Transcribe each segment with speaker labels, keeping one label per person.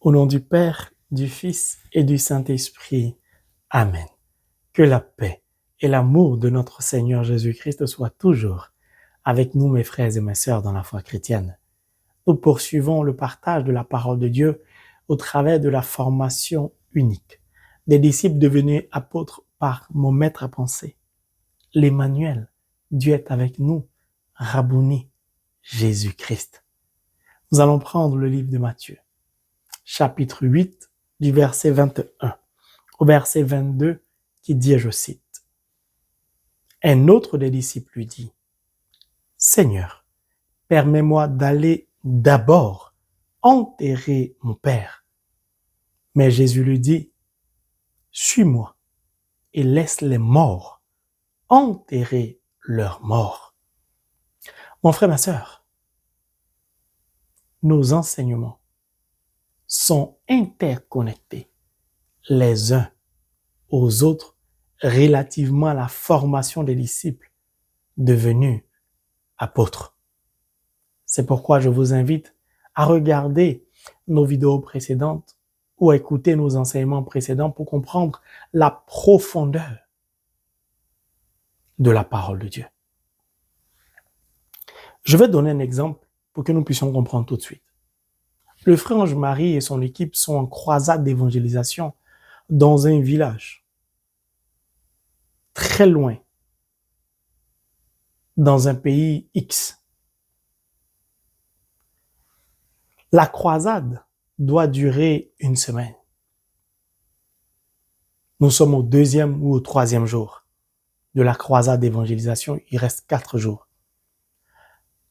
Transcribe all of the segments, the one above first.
Speaker 1: Au nom du Père, du Fils et du Saint-Esprit. Amen. Que la paix et l'amour de notre Seigneur Jésus-Christ soient toujours avec nous, mes frères et mes sœurs, dans la foi chrétienne. Nous poursuivons le partage de la parole de Dieu au travers de la formation unique des disciples devenus apôtres par mon maître à penser, l'Emmanuel, Dieu est avec nous, Rabouni, Jésus-Christ. Nous allons prendre le livre de Matthieu, chapitre 8, du verset 21 au verset 22, qui dit, je cite, « Un autre des disciples lui dit, « Seigneur, permets-moi d'aller d'abord enterrer mon père. » Mais Jésus lui dit, « Suis-moi et laisse les morts enterrer leurs morts. » Mon frère, ma sœur, nos enseignements sont interconnectés les uns aux autres relativement à la formation des disciples devenus apôtres. C'est pourquoi je vous invite à regarder nos vidéos précédentes ou à écouter nos enseignements précédents pour comprendre la profondeur de la parole de Dieu. Je vais donner un exemple pour que nous puissions comprendre tout de suite. Le frère Ange-Marie et son équipe sont en croisade d'évangélisation dans un village très loin, dans un pays X. La croisade doit durer une semaine. Nous sommes au 2e ou au 3e jour de la croisade d'évangélisation. Il reste 4 jours.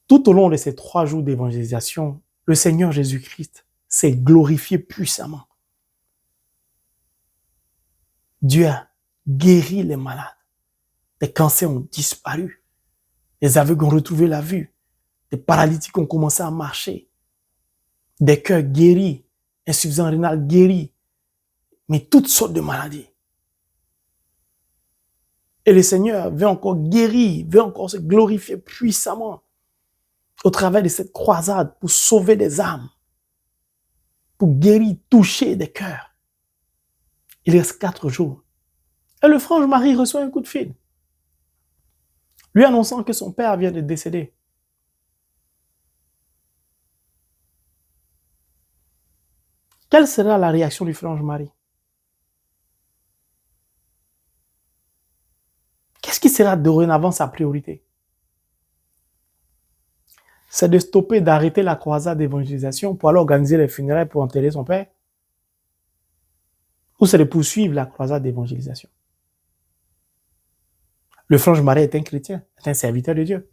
Speaker 1: Tout au long de ces 3 jours d'évangélisation, le Seigneur Jésus-Christ s'est glorifié puissamment. Dieu a guéri les malades. Des cancers ont disparu. Les aveugles ont retrouvé la vue. Des paralytiques ont commencé à marcher. Des cœurs guéris. Insuffisance rénale guérie. Mais toutes sortes de maladies. Et le Seigneur veut encore guérir, veut encore se glorifier puissamment au travers de cette croisade pour sauver des âmes, pour guérir, toucher des cœurs. Il reste 4 jours. Et le frère Ange-Marie reçoit un coup de fil, lui annonçant que son père vient de décéder. Quelle sera la réaction du frère Ange-Marie? Qu'est-ce qui sera dorénavant sa priorité? C'est de stopper, d'arrêter la croisade d'évangélisation pour aller organiser les funérailles pour enterrer son père? Ou c'est de poursuivre la croisade d'évangélisation? Le frère Ange-Marie est un chrétien, est un serviteur de Dieu.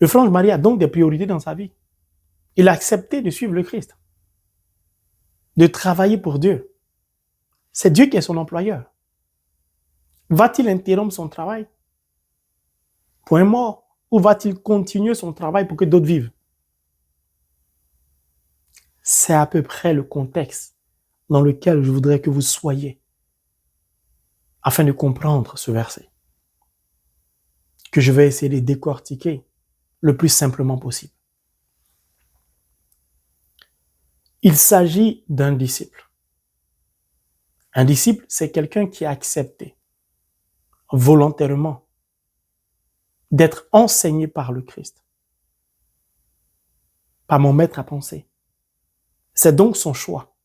Speaker 1: Le frère Ange-Marie a donc des priorités dans sa vie. Il a accepté de suivre le Christ, de travailler pour Dieu. C'est Dieu qui est son employeur. Va-t-il interrompre son travail pour un mort ou va-t-il continuer son travail pour que d'autres vivent? C'est à peu près le contexte dans lequel je voudrais que vous soyez afin de comprendre ce verset, que je vais essayer de décortiquer le plus simplement possible. Il s'agit d'un disciple. Un disciple, c'est quelqu'un qui a accepté volontairement d'être enseigné par le Christ, par mon maître à penser. C'est donc son choix.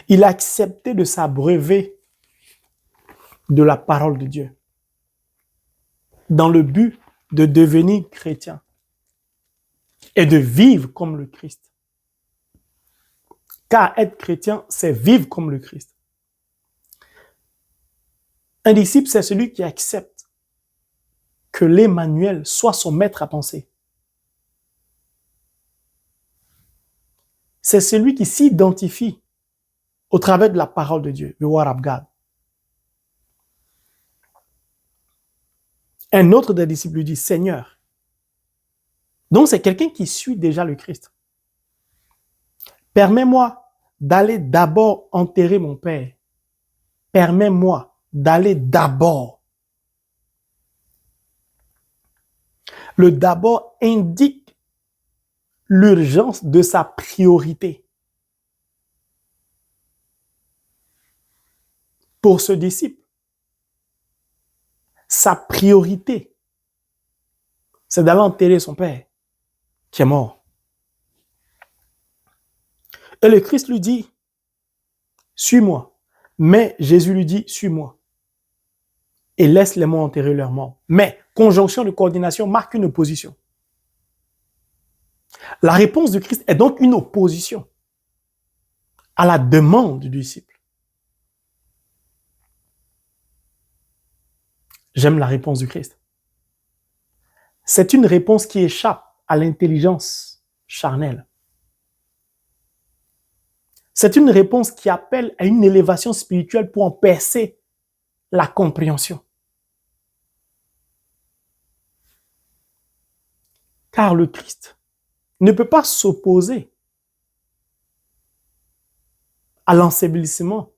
Speaker 1: Il a accepté de s'abreuver de la parole de Dieu dans le but de devenir chrétien et de vivre comme le Christ. Car être chrétien, c'est vivre comme le Christ. Un disciple, c'est celui qui accepte que l'Emmanuel soit son maître à penser. C'est celui qui s'identifie au travers de la parole de Dieu, le Word of God. Un autre des disciples lui dit, Seigneur. Donc c'est quelqu'un qui suit déjà le Christ. Permets-moi d'aller d'abord enterrer mon père. Permets-moi d'aller d'abord. Le d'abord indique l'urgence de sa priorité. Pour ce disciple, sa priorité, c'est d'aller enterrer son père qui est mort. Et le Christ lui dit, suis-moi. Mais Jésus lui dit, suis-moi. Et laisse les morts enterrer leurs morts. Mais conjonction de coordination marque une opposition. La réponse du Christ est donc une opposition à la demande du disciple. J'aime la réponse du Christ. C'est une réponse qui échappe à l'intelligence charnelle. C'est une réponse qui appelle à une élévation spirituelle pour en percer la compréhension. Car le Christ ne peut pas s'opposer à l'ensevelissement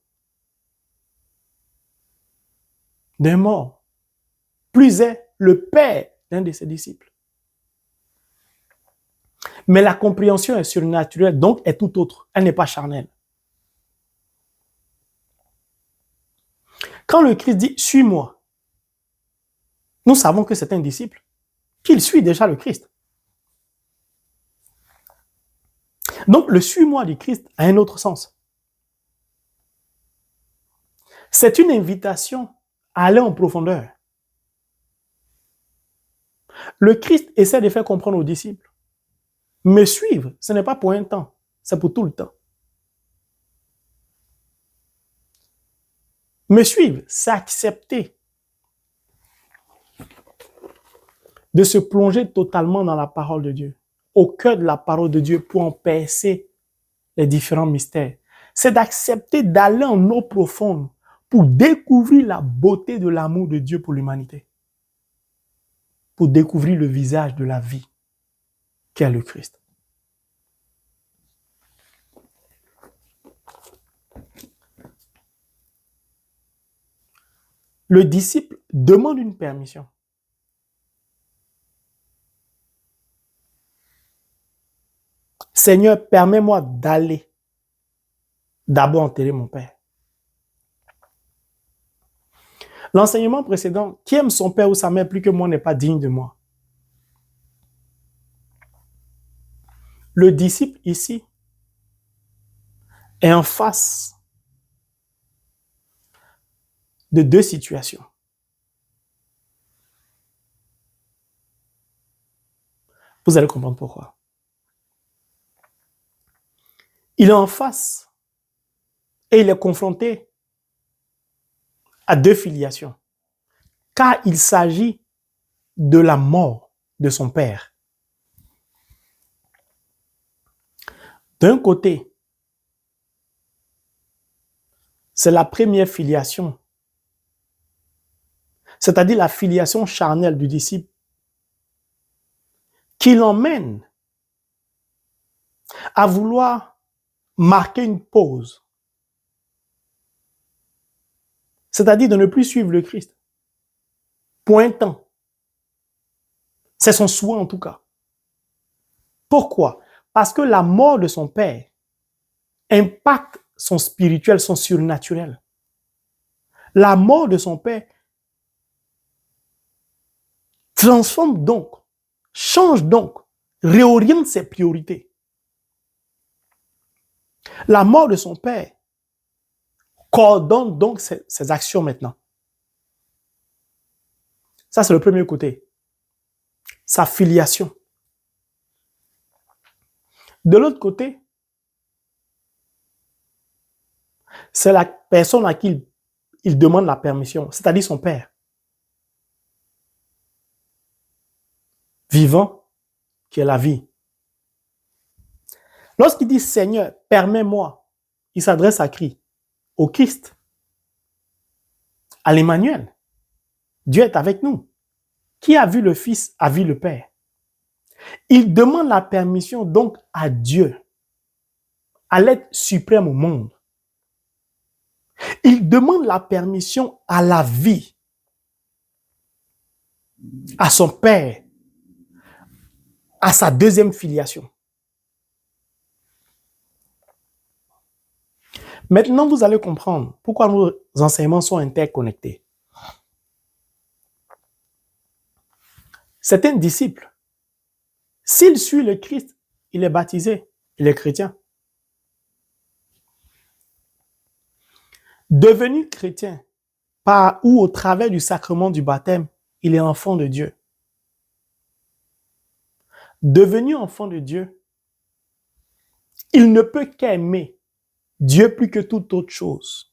Speaker 1: d'un mort. Plus est le père d'un de ses disciples. Mais la compréhension est surnaturelle, donc est tout autre. Elle n'est pas charnelle. Quand le Christ dit « suis-moi », nous savons que c'est un disciple, qu'il suit déjà le Christ. Donc le « suis-moi » du Christ a un autre sens. C'est une invitation à aller en profondeur. Le Christ essaie de faire comprendre aux disciples, me suivre, ce n'est pas pour un temps, c'est pour tout le temps. Me suivre, c'est accepter de se plonger totalement dans la parole de Dieu, au cœur de la parole de Dieu pour en percer les différents mystères. C'est d'accepter d'aller en eau profonde pour découvrir la beauté de l'amour de Dieu pour l'humanité, pour découvrir le visage de la vie qu'est le Christ. Le disciple demande une permission. Seigneur, permets-moi d'aller d'abord enterrer mon père. L'enseignement précédent, qui aime son père ou sa mère plus que moi n'est pas digne de moi. Le disciple ici est en face de deux situations. Vous allez comprendre pourquoi. Il est en face et il est confronté à deux filiations, car il s'agit de la mort de son père. D'un côté, c'est la première filiation, c'est-à-dire la filiation charnelle du disciple, qui l'emmène à vouloir marquer une pause, c'est-à-dire de ne plus suivre le Christ. Pour un temps. C'est son souhait en tout cas. Pourquoi? Parce que la mort de son père impacte son spirituel, son surnaturel. La mort de son père transforme donc, change donc, réoriente ses priorités. La mort de son père coordonne donc ses actions maintenant. Ça, c'est le premier côté. Sa filiation. De l'autre côté, c'est la personne à qui il demande la permission, c'est-à-dire son père. Vivant, qui est la vie. Lorsqu'il dit « Seigneur, permets-moi », il s'adresse à qui? Au Christ, à l'Emmanuel. Dieu est avec nous. Qui a vu le Fils a vu le Père. Il demande la permission donc à Dieu, à l'être suprême au monde. Il demande la permission à la vie, à son Père, à sa deuxième filiation. Maintenant, vous allez comprendre pourquoi nos enseignements sont interconnectés. C'est un disciple. S'il suit le Christ, il est baptisé, il est chrétien. Devenu chrétien, par ou au travers du sacrement du baptême, il est enfant de Dieu. Devenu enfant de Dieu, il ne peut qu'aimer Dieu plus que toute autre chose.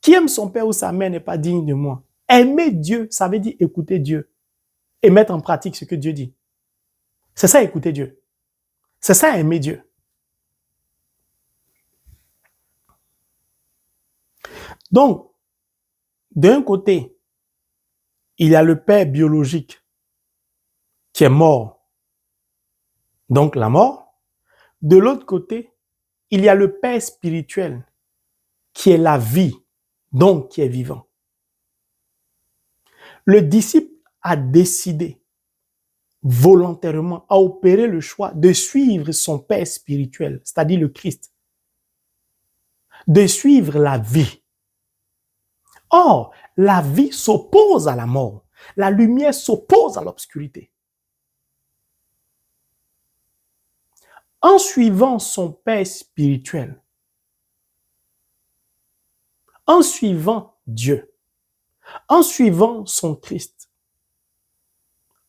Speaker 1: Qui aime son père ou sa mère n'est pas digne de moi. Aimer Dieu, ça veut dire écouter Dieu et mettre en pratique ce que Dieu dit. C'est ça écouter Dieu. C'est ça aimer Dieu. Donc, d'un côté, il y a le père biologique qui est mort, donc la mort. De l'autre côté, il y a le père spirituel qui est la vie, donc qui est vivant. Le disciple a décidé volontairement, a opéré le choix de suivre son père spirituel, c'est-à-dire le Christ, de suivre la vie. Or, la vie s'oppose à la mort. La lumière s'oppose à l'obscurité. En suivant son père spirituel, en suivant Dieu, en suivant son Christ,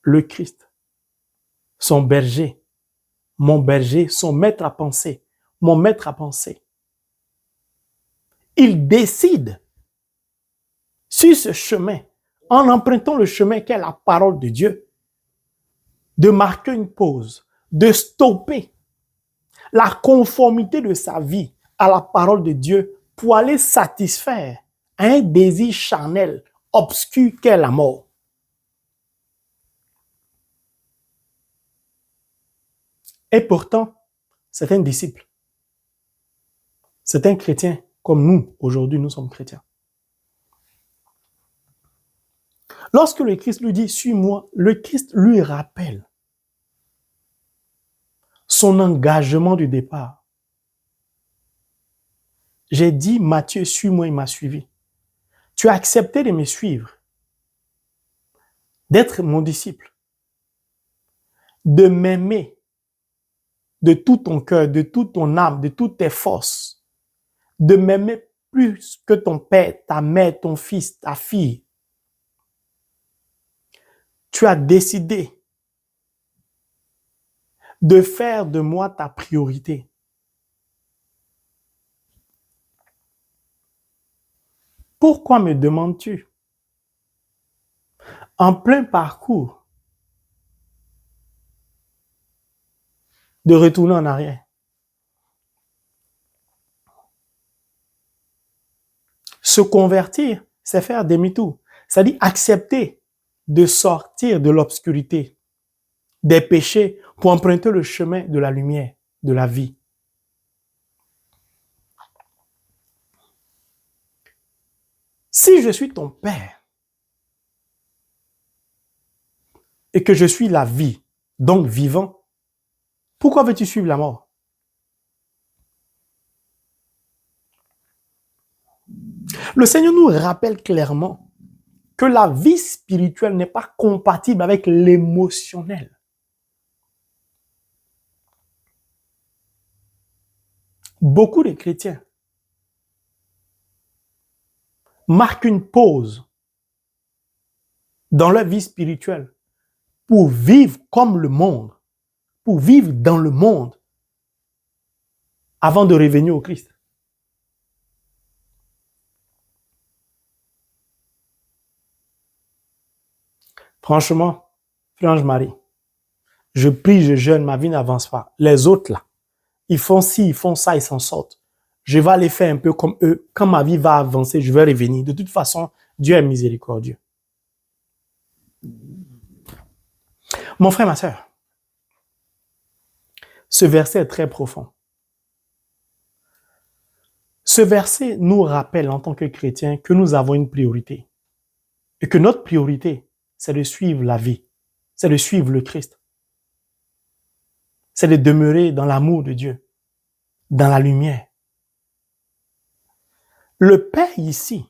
Speaker 1: le Christ, son berger, mon berger, son maître à penser, mon maître à penser, il décide sur ce chemin, en empruntant le chemin qu'est la parole de Dieu, de marquer une pause, de stopper la conformité de sa vie à la parole de Dieu pour aller satisfaire un désir charnel, obscur qu'est la mort. Et pourtant, c'est un disciple. C'est un chrétien comme nous, aujourd'hui, nous sommes chrétiens. Lorsque le Christ lui dit « Suis-moi », le Christ lui rappelle son engagement du départ. J'ai dit, Matthieu, suis-moi, il m'a suivi. Tu as accepté de me suivre, d'être mon disciple, de m'aimer de tout ton cœur, de toute ton âme, de toutes tes forces, de m'aimer plus que ton père, ta mère, ton fils, ta fille. Tu as décidé de faire de moi ta priorité. Pourquoi me demandes-tu, en plein parcours, de retourner en arrière? Se convertir, c'est faire demi-tour. C'est-à-dire accepter de sortir de l'obscurité, des péchés, pour emprunter le chemin de la lumière, de la vie. Si je suis ton père et que je suis la vie, donc vivant, pourquoi veux-tu suivre la mort? Le Seigneur nous rappelle clairement que la vie spirituelle n'est pas compatible avec l'émotionnel. Beaucoup de chrétiens marquent une pause dans leur vie spirituelle pour vivre comme le monde, pour vivre dans le monde avant de revenir au Christ. Franchement, Franche Marie, je prie, je jeûne, ma vie n'avance pas. Les autres là, ils font ci, ils font ça, ils s'en sortent. Je vais aller faire un peu comme eux. Quand ma vie va avancer, je vais revenir. De toute façon, Dieu est miséricordieux. Mon frère, ma sœur, ce verset est très profond. Ce verset nous rappelle en tant que chrétiens que nous avons une priorité. Et que notre priorité, c'est de suivre la vie. C'est de suivre le Christ. C'est de demeurer dans l'amour de Dieu, dans la lumière. Le Père ici,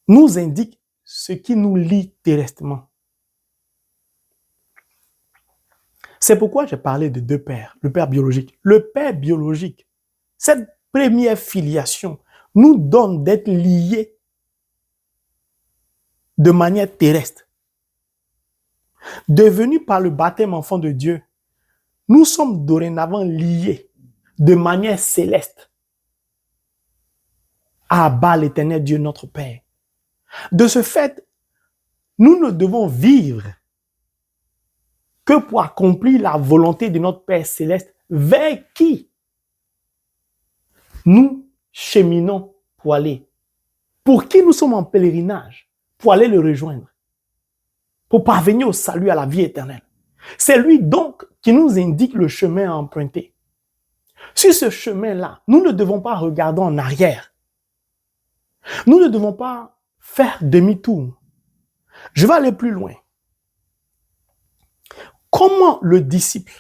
Speaker 1: nous indique ce qui nous lie terrestrement. C'est pourquoi j'ai parlé de deux pères, le père biologique. Le père biologique, cette première filiation nous donne d'être liés de manière terrestre. Devenus par le baptême enfant de Dieu, nous sommes dorénavant liés de manière céleste à Abba, l'Éternel Dieu, notre Père. De ce fait, nous ne devons vivre que pour accomplir la volonté de notre Père céleste vers qui nous cheminons pour aller. Pour qui nous sommes en pèlerinage, pour aller le rejoindre, pour parvenir au salut, à la vie éternelle. C'est lui donc qui nous indique le chemin à emprunter. Sur ce chemin-là, nous ne devons pas regarder en arrière. Nous ne devons pas faire demi-tour. Je vais aller plus loin. Comment le disciple,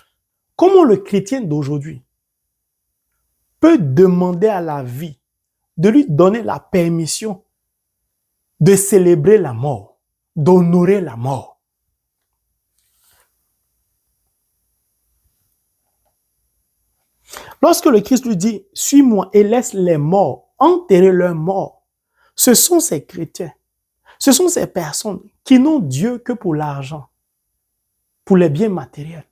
Speaker 1: comment le chrétien d'aujourd'hui peut demander à la vie de lui donner la permission de célébrer la mort, d'honorer la mort? Lorsque le Christ lui dit « Suis-moi et laisse les morts enterrer leurs morts », ce sont ces chrétiens, ce sont ces personnes qui n'ont Dieu que pour l'argent, pour les biens matériels,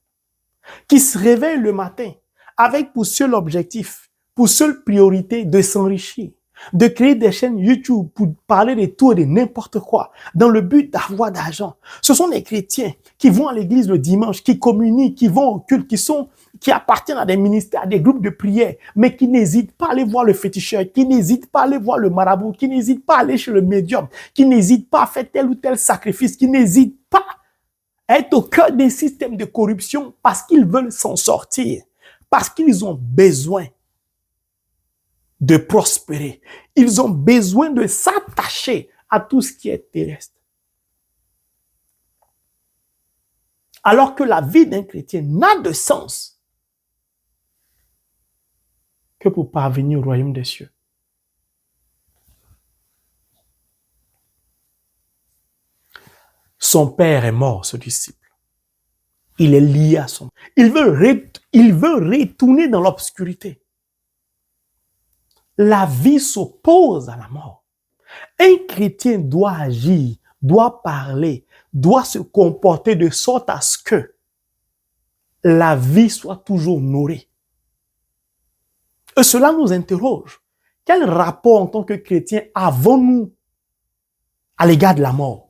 Speaker 1: qui se réveillent le matin avec pour seul objectif, pour seule priorité de s'enrichir, de créer des chaînes YouTube pour parler de tout et de n'importe quoi, dans le but d'avoir d'argent. Ce sont des chrétiens qui vont à l'église le dimanche, qui communient, qui vont au culte, qui appartiennent à des ministères, à des groupes de prière, mais qui n'hésitent pas à aller voir le féticheur, qui n'hésitent pas à aller voir le marabout, qui n'hésitent pas à aller chez le médium, qui n'hésitent pas à faire tel ou tel sacrifice, qui n'hésitent pas à être au cœur d'un système de corruption parce qu'ils veulent s'en sortir, parce qu'ils ont besoin de prospérer. Ils ont besoin de s'attacher à tout ce qui est terrestre. Alors que la vie d'un chrétien n'a de sens que pour parvenir au royaume des cieux. Son père est mort, ce disciple. Il est lié à son père. Il veut retourner dans l'obscurité. La vie s'oppose à la mort. Un chrétien doit agir, doit parler, doit se comporter de sorte à ce que la vie soit toujours honorée. Et cela nous interroge. Quel rapport en tant que chrétien avons-nous à l'égard de la mort?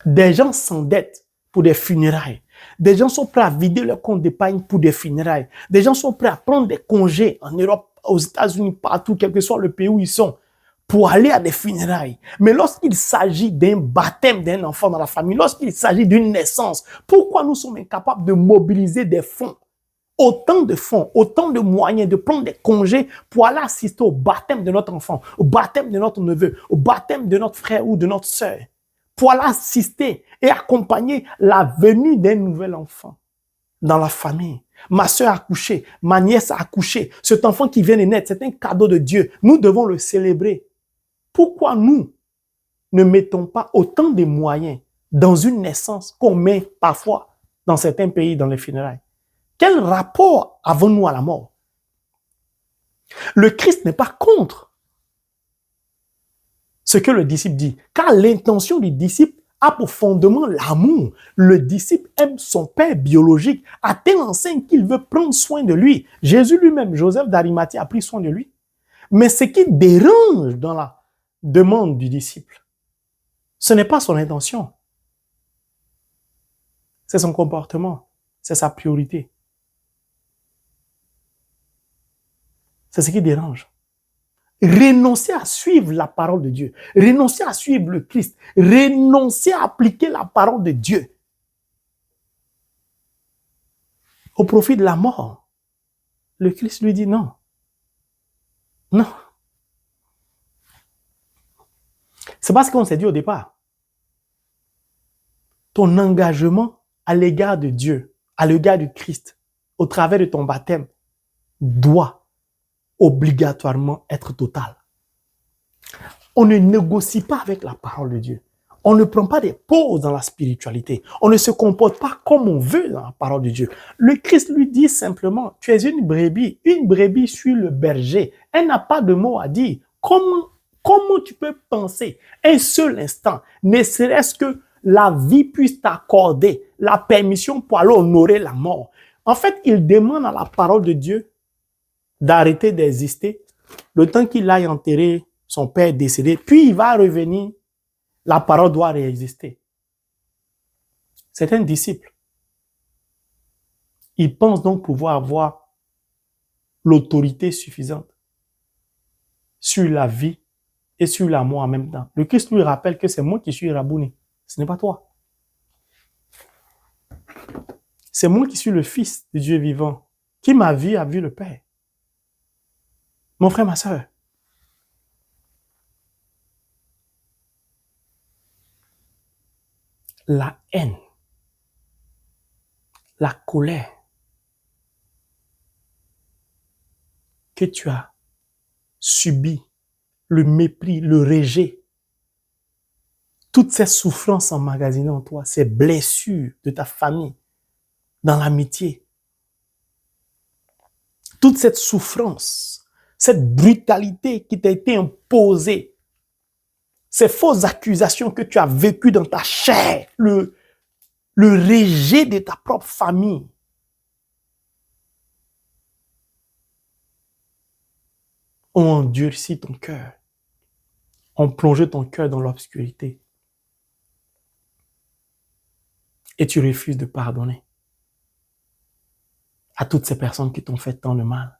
Speaker 1: Des gens s'endettent pour des funérailles. Des gens sont prêts à vider leur compte d'épargne pour des funérailles. Des gens sont prêts à prendre des congés en Europe, aux États-Unis, partout, quel que soit le pays où ils sont, pour aller à des funérailles. Mais lorsqu'il s'agit d'un baptême d'un enfant dans la famille, lorsqu'il s'agit d'une naissance, pourquoi nous sommes incapables de mobiliser des fonds, autant de moyens, de prendre des congés pour aller assister au baptême de notre enfant, au baptême de notre neveu, au baptême de notre frère ou de notre sœur, pour aller assister et accompagner la venue d'un nouvel enfant dans la famille. Ma sœur a accouché, ma nièce a accouché, cet enfant qui vient de naître, c'est un cadeau de Dieu. Nous devons le célébrer. Pourquoi nous ne mettons pas autant de moyens dans une naissance qu'on met parfois dans certains pays dans les funérailles? Quel rapport avons-nous à la mort? Le Christ n'est pas contre ce que le disciple dit, car l'intention du disciple a pour fondement l'amour. Le disciple aime son père biologique à telle enseigne qu'il veut prendre soin de lui. Jésus lui-même, Joseph d'Arimathie, a pris soin de lui. Mais ce qui dérange dans la demande du disciple, ce n'est pas son intention. C'est son comportement, c'est sa priorité. C'est ce qui dérange. Renoncer à suivre la parole de Dieu, renoncer à suivre le Christ, renoncer à appliquer la parole de Dieu au profit de la mort. Le Christ lui dit non. Non. C'est parce qu'on s'est dit au départ. Ton engagement à l'égard de Dieu, à l'égard du Christ, au travers de ton baptême, doit obligatoirement être totale. On ne négocie pas avec la parole de Dieu. On ne prend pas des pauses dans la spiritualité. On ne se comporte pas comme on veut dans la parole de Dieu. Le Christ lui dit simplement, tu es une brebis suit le berger. Elle n'a pas de mots à dire. Comment tu peux penser un seul instant, ne serait-ce que la vie puisse t'accorder la permission pour aller honorer la mort? En fait, il demande à la parole de Dieu d'arrêter d'exister le temps qu'il aille enterrer son père décédé, puis il va revenir, la parole doit réexister. C'est un disciple. Il pense donc pouvoir avoir l'autorité suffisante sur la vie et sur la mort en même temps. Le Christ lui rappelle que c'est moi qui suis Rabouni, ce n'est pas toi. C'est moi qui suis le Fils de Dieu vivant, qui ma vie a vu le Père. Mon frère, ma soeur, la haine, la colère que tu as subi, le mépris, le rejet, toutes ces souffrances emmagasinées en toi, ces blessures de ta famille, dans l'amitié, toute cette souffrance, cette brutalité qui t'a été imposée, ces fausses accusations que tu as vécues dans ta chair, le rejet de ta propre famille, ont endurci ton cœur, ont plongé ton cœur dans l'obscurité. Et tu refuses de pardonner à toutes ces personnes qui t'ont fait tant de mal.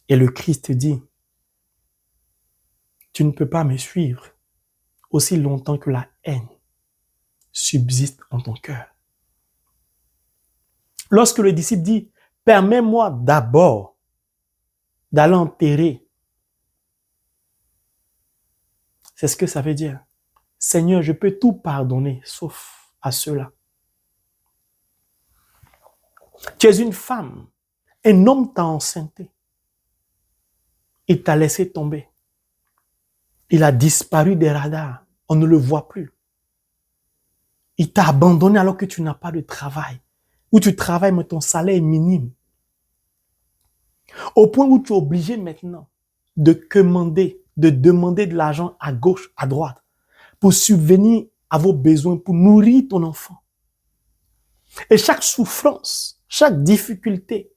Speaker 1: Et le Christ dit, tu ne peux pas me suivre aussi longtemps que la haine subsiste en ton cœur. Lorsque le disciple dit, permets-moi d'abord d'aller enterrer, c'est ce que ça veut dire. Seigneur, je peux tout pardonner, sauf à ceux-là. Tu es une femme, un homme t'a enceinté. Il t'a laissé tomber. Il a disparu des radars. On ne le voit plus. Il t'a abandonné alors que tu n'as pas de travail. Ou tu travailles, mais ton salaire est minime. Au point où tu es obligé maintenant de demander de l'argent à gauche, à droite, pour subvenir à vos besoins, pour nourrir ton enfant. Et chaque souffrance, chaque difficulté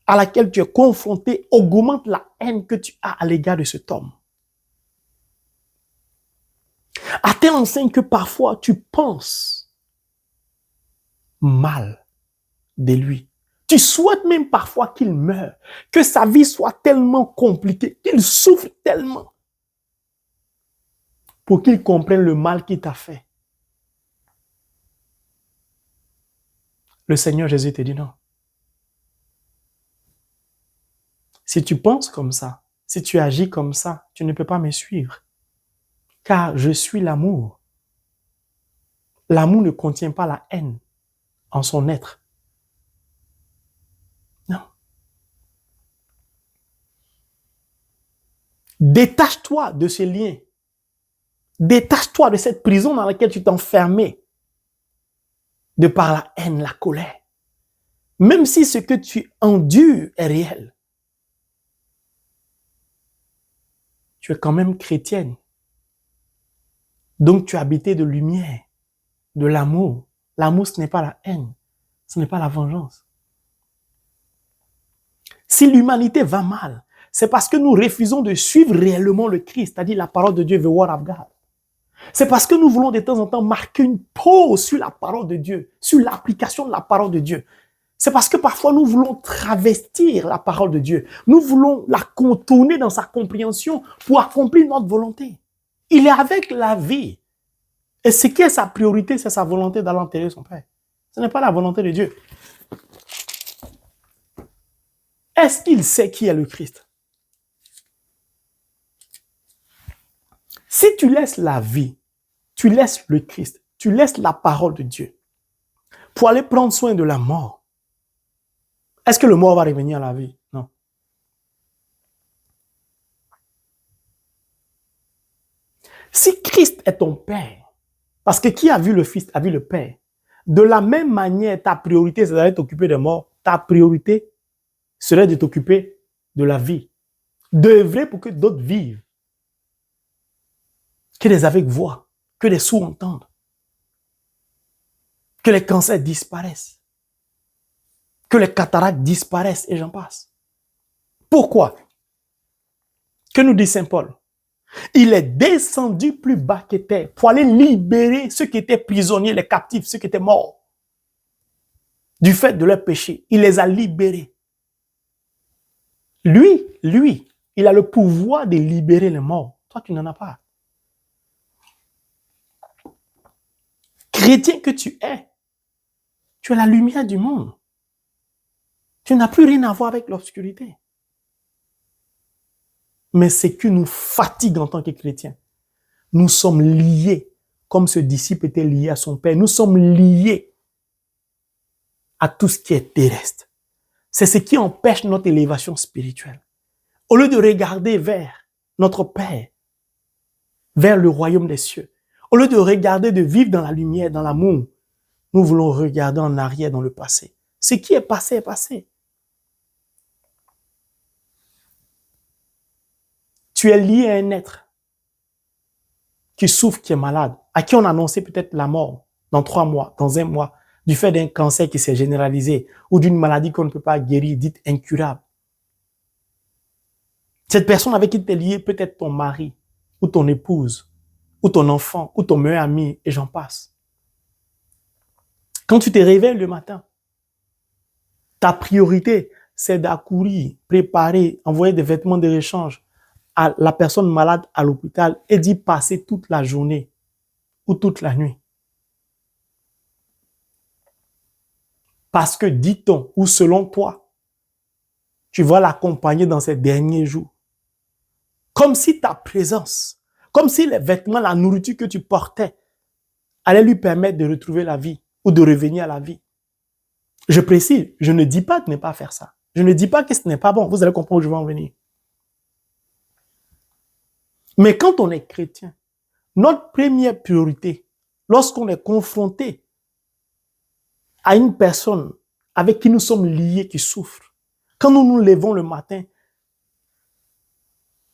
Speaker 1: à laquelle tu es confronté augmente la haine que tu as à l'égard de cet homme. À telle enseigne que parfois tu penses mal de lui. Tu souhaites même parfois qu'il meure, que sa vie soit tellement compliquée, qu'il souffre tellement pour qu'il comprenne le mal qu'il t'a fait. Le Seigneur Jésus te dit non. Si tu penses comme ça, si tu agis comme ça, tu ne peux pas me suivre. Car je suis l'amour. L'amour ne contient pas la haine en son être. Non. Détache-toi de ce lien. Détache-toi de cette prison dans laquelle tu t'es enfermé. De par la haine, la colère. Même si ce que tu endures est réel. Tu es quand même chrétienne. Donc tu as habité de lumière, de l'amour. L'amour, ce n'est pas la haine. Ce n'est pas la vengeance. Si l'humanité va mal, c'est parce que nous refusons de suivre réellement le Christ, c'est-à-dire la parole de Dieu, the word of God. C'est parce que nous voulons de temps en temps marquer une pause sur la parole de Dieu, sur l'application de la parole de Dieu. C'est parce que parfois nous voulons travestir la parole de Dieu. Nous voulons la contourner dans sa compréhension pour accomplir notre volonté. Il est avec la vie. Et ce qui est sa priorité, c'est sa volonté d'aller enterrer son père. Ce n'est pas la volonté de Dieu. Est-ce qu'il sait qui est le Christ? Si tu laisses la vie, tu laisses le Christ, tu laisses la parole de Dieu pour aller prendre soin de la mort, Est-ce que le mort va revenir à la vie? Non. Si Christ est ton Père, parce que qui a vu le Fils a vu le Père, de la même manière, ta priorité, c'est d'aller t'occuper des morts. Ta priorité serait de t'occuper de la vie. D'œuvrer pour que d'autres vivent. Que les aveugles voient, que les sourds entendent, que les cancers disparaissent, que les cataractes disparaissent et j'en passe. Pourquoi? Que nous dit Saint Paul? Il est descendu plus bas que terre pour aller libérer ceux qui étaient prisonniers, les captifs, ceux qui étaient morts du fait de leur péché. Il les a libérés. Lui, il a le pouvoir de libérer les morts. Toi, tu n'en as pas. Chrétien que tu es la lumière du monde. Tu n'as plus rien à voir avec l'obscurité. Mais ce qui nous fatigue en tant que chrétiens, nous sommes liés, comme ce disciple était lié à son Père. Nous sommes liés à tout ce qui est terrestre. C'est ce qui empêche notre élévation spirituelle. Au lieu de regarder vers notre Père, vers le royaume des cieux, au lieu de regarder, de vivre dans la lumière, dans l'amour, nous voulons regarder en arrière dans le passé. Ce qui est passé est passé. Tu es lié à un être qui souffre, qui est malade, à qui on a annoncé peut-être la mort dans 3 mois, dans 1 mois, du fait d'un cancer qui s'est généralisé ou d'une maladie qu'on ne peut pas guérir, dite incurable. Cette personne avec qui tu es lié peut être ton mari ou ton épouse ou ton enfant ou ton meilleur ami et j'en passe. Quand tu te réveilles le matin, ta priorité, c'est d'accourir, préparer, envoyer des vêtements de réchange à la personne malade à l'hôpital et d'y passer toute la journée ou toute la nuit. Parce que, dit-on, ou selon toi, tu vas l'accompagner dans ces derniers jours. Comme si ta présence, comme si les vêtements, la nourriture que tu portais allait lui permettre de retrouver la vie ou de revenir à la vie. Je précise, je ne dis pas de ne pas faire ça. Je ne dis pas que ce n'est pas bon. Vous allez comprendre où je vais en venir. Mais quand on est chrétien, notre première priorité, lorsqu'on est confronté à une personne avec qui nous sommes liés, qui souffre, quand nous nous levons le matin,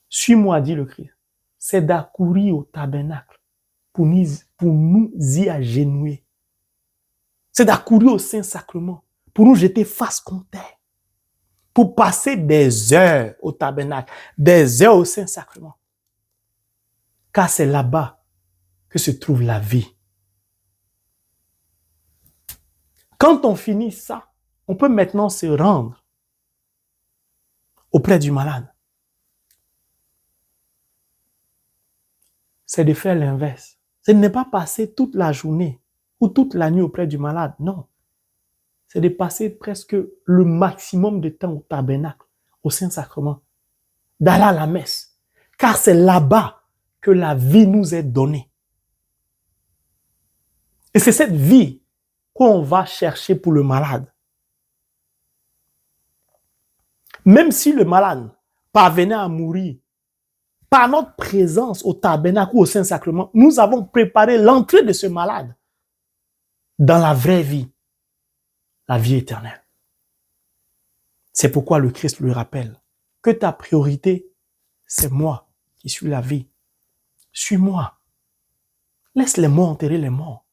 Speaker 1: suis-moi, dit le Christ, c'est d'accourir au tabernacle pour nous y agenouiller. C'est d'accourir au Saint-Sacrement pour nous jeter face contre terre, pour passer des heures au tabernacle, des heures au Saint-Sacrement. Car c'est là-bas que se trouve la vie. Quand on finit ça, on peut maintenant se rendre auprès du malade. C'est de faire l'inverse. Ce n'est pas passer toute la journée ou toute la nuit auprès du malade, non. C'est de passer presque le maximum de temps au tabernacle, au Saint-Sacrement, d'aller à la messe. Car c'est là-bas que la vie nous est donnée. Et c'est cette vie qu'on va chercher pour le malade. Même si le malade parvenait à mourir, par notre présence au tabernacle ou au Saint-Sacrement, nous avons préparé l'entrée de ce malade dans la vraie vie, la vie éternelle. C'est pourquoi le Christ lui rappelle que ta priorité, c'est moi qui suis la vie. Suis-moi. Laisse les morts enterrer les morts.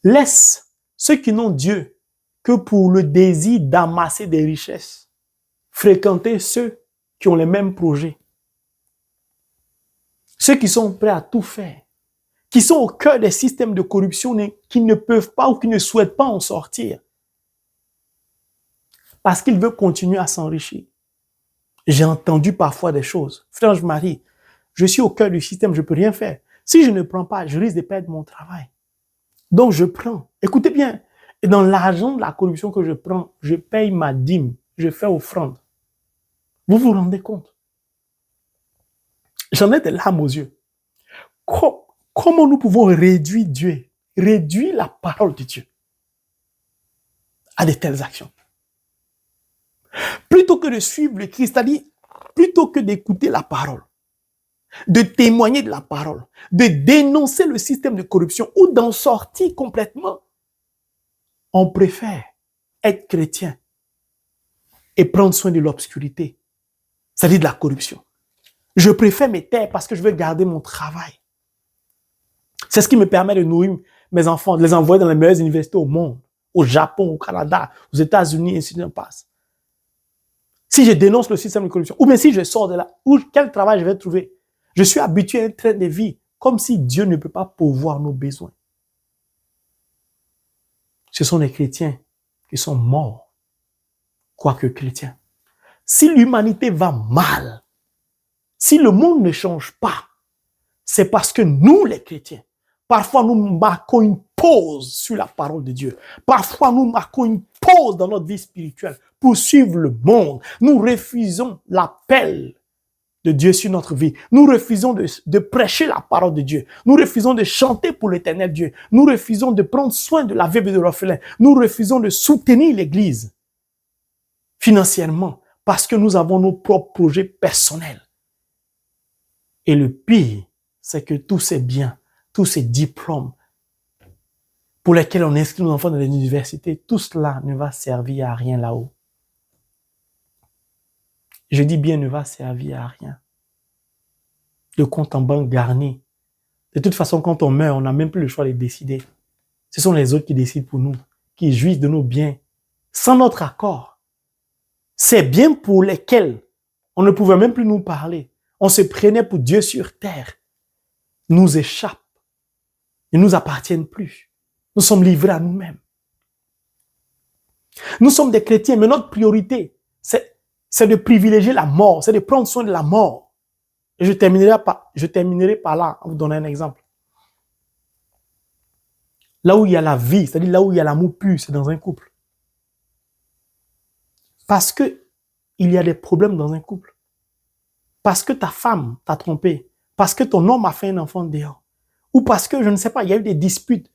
Speaker 1: Laisse ceux qui n'ont Dieu que pour le désir d'amasser des richesses fréquenter ceux qui ont les mêmes projets. Ceux qui sont prêts à tout faire, qui sont au cœur des systèmes de corruption, qui ne peuvent pas ou qui ne souhaitent pas en sortir. Parce qu'ils veulent continuer à s'enrichir. J'ai entendu parfois des choses. Frère Marie, je suis au cœur du système, je ne peux rien faire. Si je ne prends pas, je risque de perdre mon travail. Donc je prends. Écoutez bien, et dans l'argent de la corruption que je prends, je paye ma dîme, je fais offrande. Vous vous rendez compte? J'en ai des larmes aux yeux. Comment nous pouvons réduire Dieu, réduire la parole de Dieu à de telles actions? plutôt que de suivre le Christ, c'est-à-dire plutôt que d'écouter la parole, de témoigner de la parole, de dénoncer le système de corruption ou d'en sortir complètement, on préfère être chrétien et prendre soin de l'obscurité, c'est-à-dire de la corruption. Je préfère me taire parce que je veux garder mon travail. C'est ce qui me permet de nourrir mes enfants, de les envoyer dans les meilleures universités au monde, au Japon, au Canada, aux États-Unis, et ainsi de suite. Si je dénonce le système de corruption, ou bien si je sors de là, quel travail je vais trouver? Je suis habitué à un train de vie, comme si Dieu ne peut pas pourvoir nos besoins. Ce sont les chrétiens qui sont morts, quoique chrétiens. Si l'humanité va mal, si le monde ne change pas, c'est parce que nous, les chrétiens, parfois nous marquons une pause sur la parole de Dieu. Parfois nous marquons une pause dans notre vie spirituelle pour suivre le monde. Nous refusons l'appel de Dieu sur notre vie. Nous refusons de prêcher la parole de Dieu. Nous refusons de chanter pour l'éternel Dieu. Nous refusons de prendre soin de la veuve et de l'orphelin. Nous refusons de soutenir l'Église financièrement parce que nous avons nos propres projets personnels. Et le pire, c'est que tous ces biens, tous ces diplômes pour lesquels on inscrit nos enfants dans les universités, tout cela ne va servir à rien là-haut. Je dis bien ne va servir à rien. Le compte en banque garni. De toute façon, quand on meurt, on n'a même plus le choix de décider. Ce sont les autres qui décident pour nous, qui jouissent de nos biens, sans notre accord. Ces biens pour lesquels on ne pouvait même plus nous parler, on se prenait pour Dieu sur terre, nous échappent, ne nous appartiennent plus. Nous sommes livrés à nous-mêmes. Nous sommes des chrétiens, mais notre priorité, c'est de privilégier la mort, c'est de prendre soin de la mort. Et je terminerai par là, en vous donnant un exemple. Là où il y a la vie, c'est-à-dire là où il y a l'amour pur, c'est dans un couple. Parce que il y a des problèmes dans un couple. Parce que ta femme t'a trompé. Parce que ton homme a fait un enfant dehors. Ou parce que, je ne sais pas, il y a eu des disputes.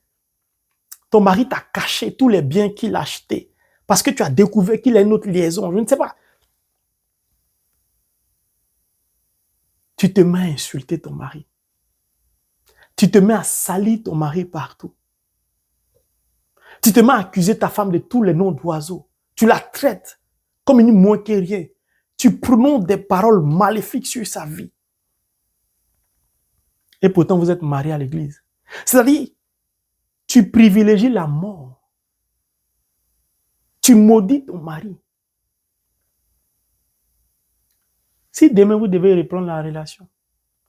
Speaker 1: Ton mari t'a caché tous les biens qu'il a achetés. Parce que tu as découvert qu'il a une autre liaison. Je ne sais pas. Tu te mets à insulter ton mari. Tu te mets à salir ton mari partout. Tu te mets à accuser ta femme de tous les noms d'oiseaux. Tu la traites comme une moins que rien. Tu prononces des paroles maléfiques sur sa vie. Et pourtant, vous êtes mariés à l'église. C'est-à-dire, tu privilégies la mort. Tu maudis ton mari. Si demain vous devez reprendre la relation,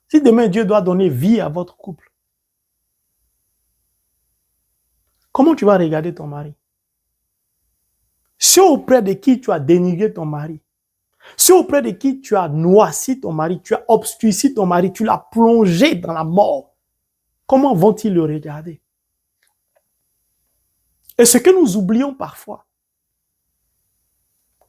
Speaker 1: si demain Dieu doit donner vie à votre couple, comment tu vas regarder ton mari? Ceux auprès de qui tu as dénigré ton mari, ceux auprès de qui tu as noirci ton mari, tu as obscurci ton mari, tu l'as plongé dans la mort, comment vont-ils le regarder? Et ce que nous oublions parfois,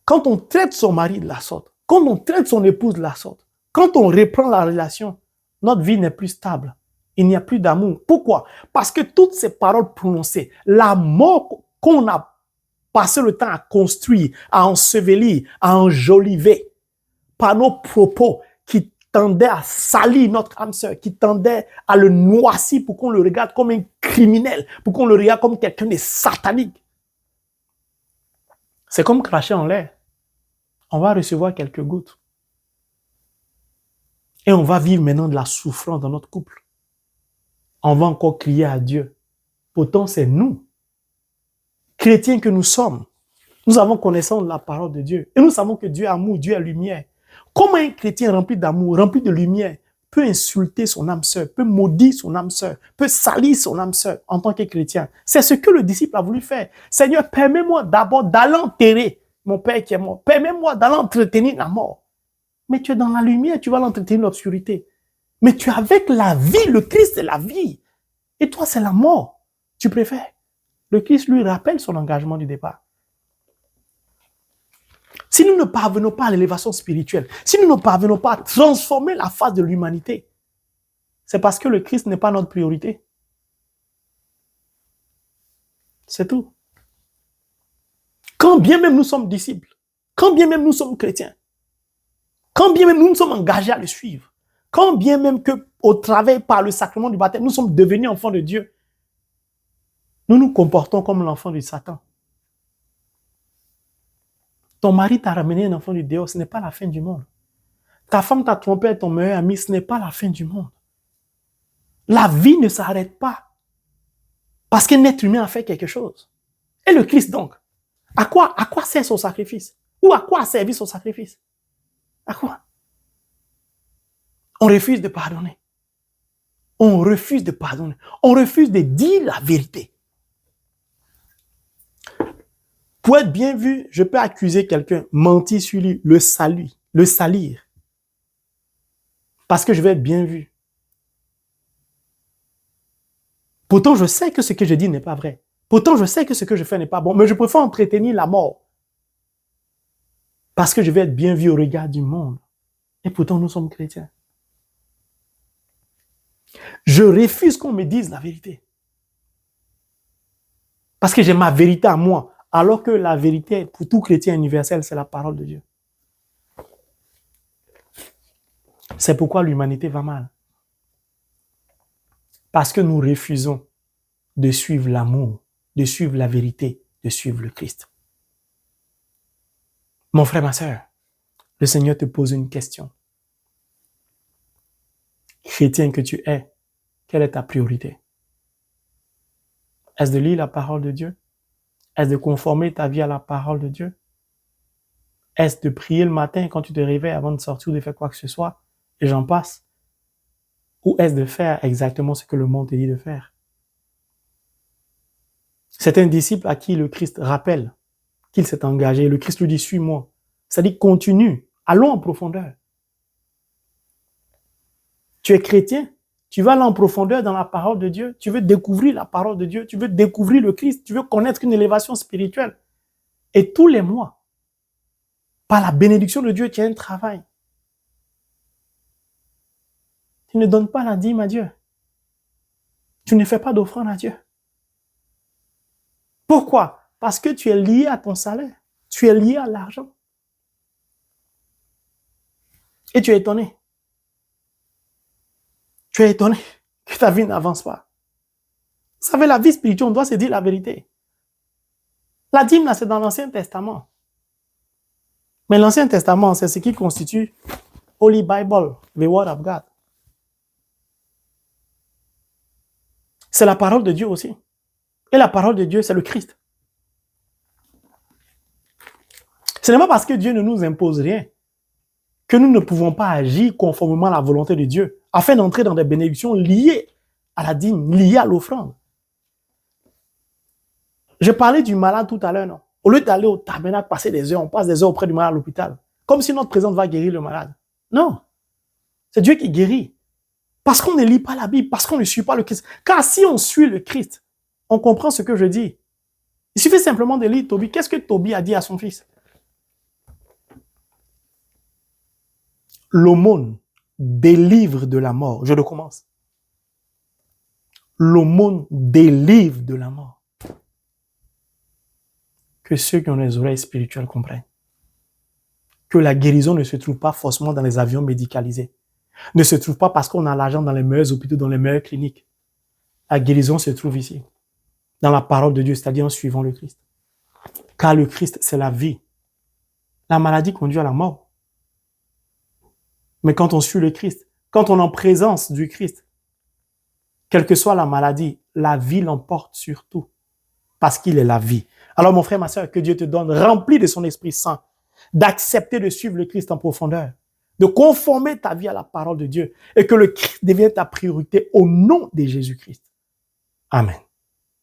Speaker 1: quand on traite son mari de la sorte, quand on traite son épouse de la sorte, quand on reprend la relation, notre vie n'est plus stable. Il n'y a plus d'amour. Pourquoi? Parce que toutes ces paroles prononcées, la mort qu'on a passé le temps à construire, à ensevelir, à enjoliver, par nos propos qui tendaient à salir notre âme sœur, qui tendaient à le noircir pour qu'on le regarde comme un criminel, pour qu'on le regarde comme quelqu'un de satanique. C'est comme cracher en l'air. On va recevoir quelques gouttes. Et on va vivre maintenant de la souffrance dans notre couple. On va encore crier à Dieu. Pourtant, c'est nous, chrétiens que nous sommes. Nous avons connaissance de la parole de Dieu. Et nous savons que Dieu est amour, Dieu est lumière. Comment un chrétien rempli d'amour, rempli de lumière, peut insulter son âme sœur, peut maudire son âme sœur, peut salir son âme sœur en tant que chrétien? C'est ce que le disciple a voulu faire. Seigneur, permets-moi d'abord d'aller enterrer mon père qui est mort. Permets-moi d'aller entretenir la mort. Mais tu es dans la lumière, tu vas l'entretenir l'obscurité. Mais tu es avec la vie, le Christ est la vie. Et toi, c'est la mort. Tu préfères. Le Christ lui rappelle son engagement du départ. Si nous ne parvenons pas à l'élévation spirituelle, si nous ne parvenons pas à transformer la face de l'humanité, c'est parce que le Christ n'est pas notre priorité. C'est tout. Quand bien même nous sommes disciples, Quand bien même nous sommes chrétiens, quand bien même nous sommes engagés à le suivre, quand bien même qu'au travers par le sacrement du baptême, nous sommes devenus enfants de Dieu, nous nous comportons comme l'enfant de Satan. Ton mari t'a ramené un enfant du dehors, ce n'est pas la fin du monde. Ta femme t'a trompé avec ton meilleur ami, ce n'est pas la fin du monde. La vie ne s'arrête pas parce qu'un être humain a fait quelque chose. Et le Christ donc, à quoi sert son sacrifice? Ou à quoi a servi son sacrifice? À quoi? On refuse de pardonner. On refuse de pardonner. On refuse de dire la vérité. Pour être bien vu, je peux accuser quelqu'un, mentir sur lui, le salir. Parce que je vais être bien vu. Pourtant, je sais que ce que je dis n'est pas vrai. Pourtant, je sais que ce que je fais n'est pas bon. Mais je préfère entretenir la mort. Parce que je vais être bien vu au regard du monde. Et pourtant, nous sommes chrétiens. Je refuse qu'on me dise la vérité. Parce que j'ai ma vérité à moi. Alors que la vérité, pour tout chrétien universel, c'est la parole de Dieu. C'est pourquoi l'humanité va mal. Parce que nous refusons de suivre l'amour, de suivre la vérité, de suivre le Christ. Mon frère, ma sœur, le Seigneur te pose une question. Chrétien que tu es, quelle est ta priorité? Est-ce de lire la parole de Dieu? Est-ce de conformer ta vie à la parole de Dieu? Est-ce de prier le matin quand tu te réveilles avant de sortir ou de faire quoi que ce soit? Et j'en passe. Ou est-ce de faire exactement ce que le monde te dit de faire? C'est un disciple à qui le Christ rappelle qu'il s'est engagé. Le Christ lui dit, suis-moi. C'est-à-dire, continue. Allons en profondeur. Tu es chrétien, tu vas aller en profondeur dans la parole de Dieu, tu veux découvrir la parole de Dieu, tu veux découvrir le Christ, tu veux connaître une élévation spirituelle. Et tous les mois, par la bénédiction de Dieu, tu as un travail. Tu ne donnes pas la dîme à Dieu. Tu ne fais pas d'offrande à Dieu. Pourquoi? Parce que tu es lié à ton salaire. Tu es lié à l'argent. Et tu es étonné. Tu es étonné que ta vie n'avance pas. Vous savez, la vie spirituelle, on doit se dire la vérité. La dîme, là, c'est dans l'Ancien Testament. Mais l'Ancien Testament, c'est ce qui constitue Holy Bible, the Word of God. C'est la parole de Dieu aussi. Et la parole de Dieu, c'est le Christ. Ce n'est pas parce que Dieu ne nous impose rien que nous ne pouvons pas agir conformément à la volonté de Dieu afin d'entrer dans des bénédictions liées à la dîme, liées à l'offrande. Je parlais du malade tout à l'heure, non? Au lieu d'aller au tabernacle, passer des heures, on passe des heures auprès du malade à l'hôpital. Comme si notre présence va guérir le malade. Non. C'est Dieu qui guérit. Parce qu'on ne lit pas la Bible, parce qu'on ne suit pas le Christ. Car si on suit le Christ, on comprend ce que je dis. Il suffit simplement de lire Tobie. Qu'est-ce que Tobie a dit à son fils? L'aumône délivre de la mort. Je recommence. L'aumône délivre de la mort. Que ceux qui ont les oreilles spirituelles comprennent. Que la guérison ne se trouve pas forcément dans les avions médicalisés. Ne se trouve pas parce qu'on a l'argent dans les meilleurs hôpitaux, dans les meilleures cliniques. La guérison se trouve ici. Dans la parole de Dieu, c'est-à-dire en suivant le Christ. Car le Christ, c'est la vie. La maladie conduit à la mort. Mais quand on suit le Christ, quand on est en présence du Christ, quelle que soit la maladie, la vie l'emporte sur tout. Parce qu'il est la vie. Alors mon frère, ma sœur, que Dieu te donne, rempli de son Esprit Saint, d'accepter de suivre le Christ en profondeur, de conformer ta vie à la parole de Dieu et que le Christ devienne ta priorité au nom de Jésus-Christ. Amen.